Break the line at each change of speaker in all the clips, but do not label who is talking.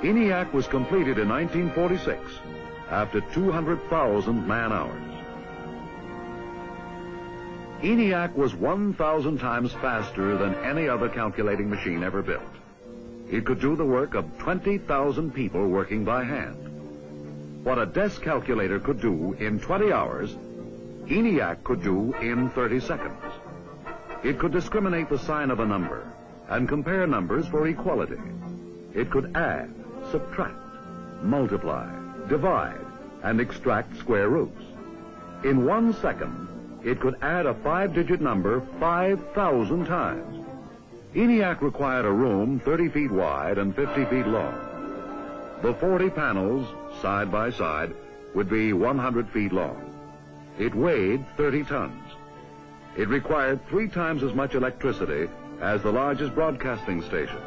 ENIAC was completed in 1946 after 200,000 man-hours. ENIAC was 1,000 times faster than any other calculating machine ever built. It could do the work of 20,000 people working by hand. What a desk calculator could do in 20 hours, ENIAC could do in 30 seconds. It could discriminate the sign of a number and compare numbers for equality. It could add, subtract, multiply, divide, and extract square roots. In 1 second, it could add a 5-digit number 5,000 times. ENIAC required a room 30 feet wide and 50 feet long. The 40 panels, side by side, would be 100 feet long. It weighed 30 tons. It required 3 times as much electricity as the largest broadcasting station.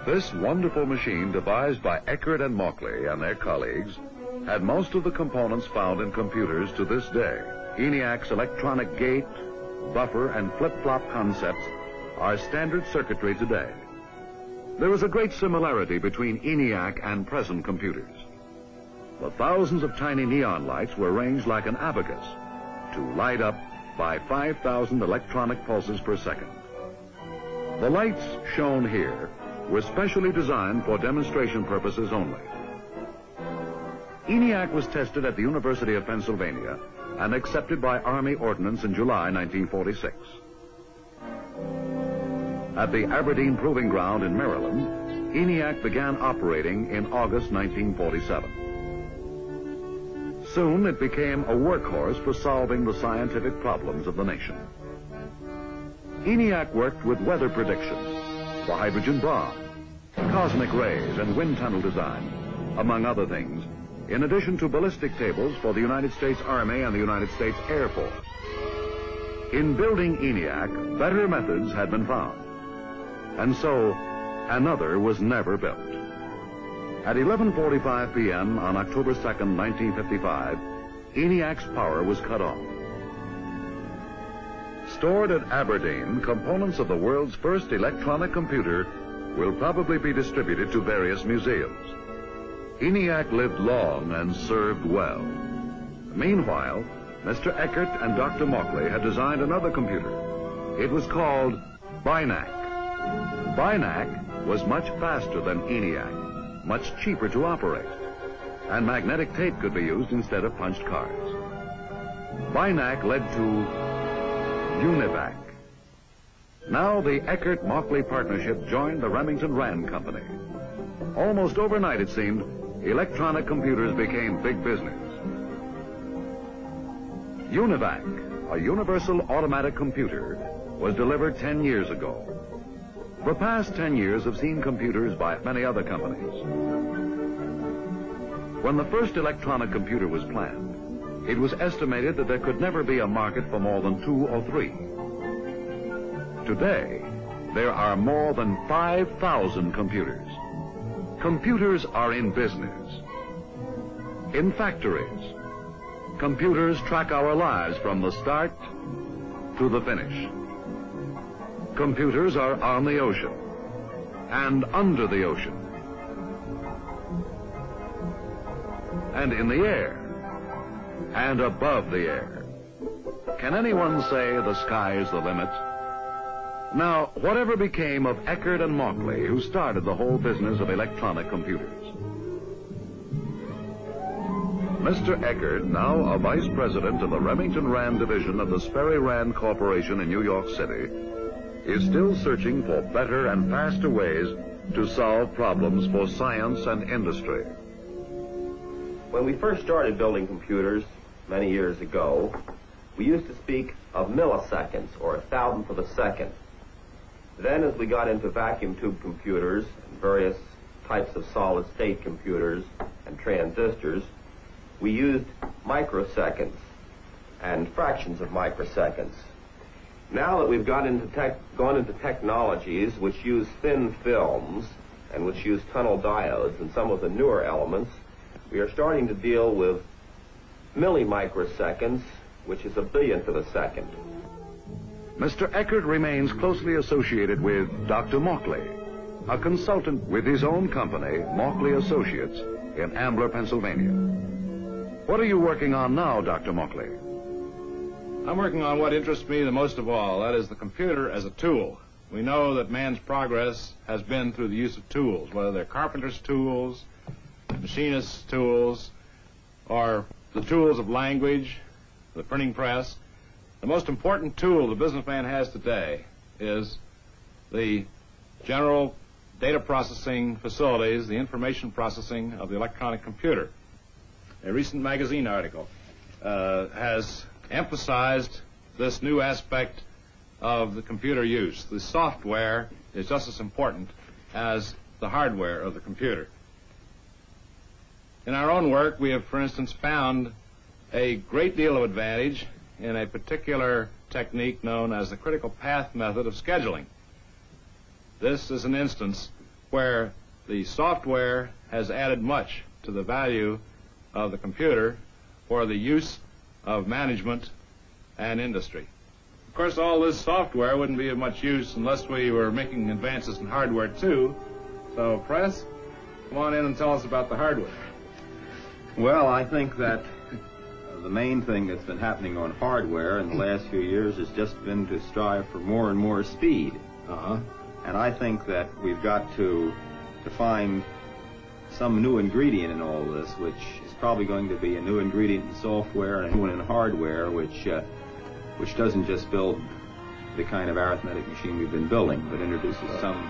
This wonderful machine, devised by Eckert and Mauchly and their colleagues, had most of the components found in computers to this day. ENIAC's electronic gate, buffer, and flip-flop concepts are standard circuitry today. There is a great similarity between ENIAC and present computers. The thousands of tiny neon lights were arranged like an abacus to light up by 5,000 electronic pulses per second. The lights shown here were specially designed for demonstration purposes only. ENIAC was tested at the University of Pennsylvania and accepted by Army Ordnance in July 1946. At the Aberdeen Proving Ground in Maryland, ENIAC began operating in August 1947. Soon it became a workhorse for solving the scientific problems of the nation. ENIAC worked with weather prediction, the hydrogen bomb, cosmic rays, and wind tunnel design, among other things, in addition to ballistic tables for the United States Army and the United States Air Force. In building ENIAC, better methods had been found, and so another was never built. At 11:45 p.m. on October 2nd, 1955, ENIAC's power was cut off. Stored at Aberdeen, components of the world's first electronic computer will probably be distributed to various museums. ENIAC lived long and served well. Meanwhile, Mr. Eckert and Dr. Mauchly had designed another computer. It was called BINAC. BINAC was much faster than ENIAC, much cheaper to operate, and magnetic tape could be used instead of punched cards. BINAC led to UNIVAC. Now the Eckert-Mauchly partnership joined the Remington Rand Company. Almost overnight, it seemed, electronic computers became big business. UNIVAC, a universal automatic computer, was delivered 10 years ago. The past 10 years have seen computers by many other companies. When the first electronic computer was planned, it was estimated that there could never be a market for more than 2 or 3. Today, there are more than 5,000 computers. Computers are in business, in factories. Computers track our lives from the start to the finish. Computers are on the ocean and under the ocean and in the air and above the air. Can anyone say the sky is the limit? Now, whatever became of Eckert and Mauchly, who started the whole business of electronic computers? Mr. Eckert, now a vice president of the Remington Rand division of the Sperry Rand Corporation in New York City, is still searching for better and faster ways to solve problems for science and industry.
When we first started building computers many years ago, we used to speak of milliseconds, or 1,000th of a second. Then as we got into vacuum tube computers and various types of solid-state computers and transistors, we used microseconds and fractions of microseconds. Now that we've gone into technologies which use thin films and which use tunnel diodes and some of the newer elements, we are starting to deal with millimicroseconds, which is 1/1000th of a second.
Mr. Eckert remains closely associated with Dr. Mauchly. a consultant with his own company, Mauchly Associates, in Ambler, Pennsylvania. What are you working on now, Dr. Mauchly?
I'm working on what interests me the most of all, that is the computer as a tool. We know that man's progress has been through the use of tools, whether they're carpenter's tools, machinist's tools, or the tools of language, the printing press. The most important tool the businessman has today is the general data processing facilities, the information processing of the electronic computer. A recent magazine article has emphasized this new aspect of the computer use. The software is just as important as the hardware of the computer. In our own work, we have, for instance, found a great deal of advantage in a particular technique known as the critical path method of scheduling. This is an instance where the software has added much to the value of the computer for the use of management and industry. Of course, all this software wouldn't be of much use unless we were making advances in hardware, too. So, Press, come on in and tell us about the hardware.
Well, I think that the main thing that's been happening on hardware in the last few years has just been to strive for more and more speed. And I think that we've got to find some new ingredient in all this, which is probably going to be a new ingredient in software and a new one in hardware, which doesn't just build the kind of arithmetic machine we've been building, but introduces some...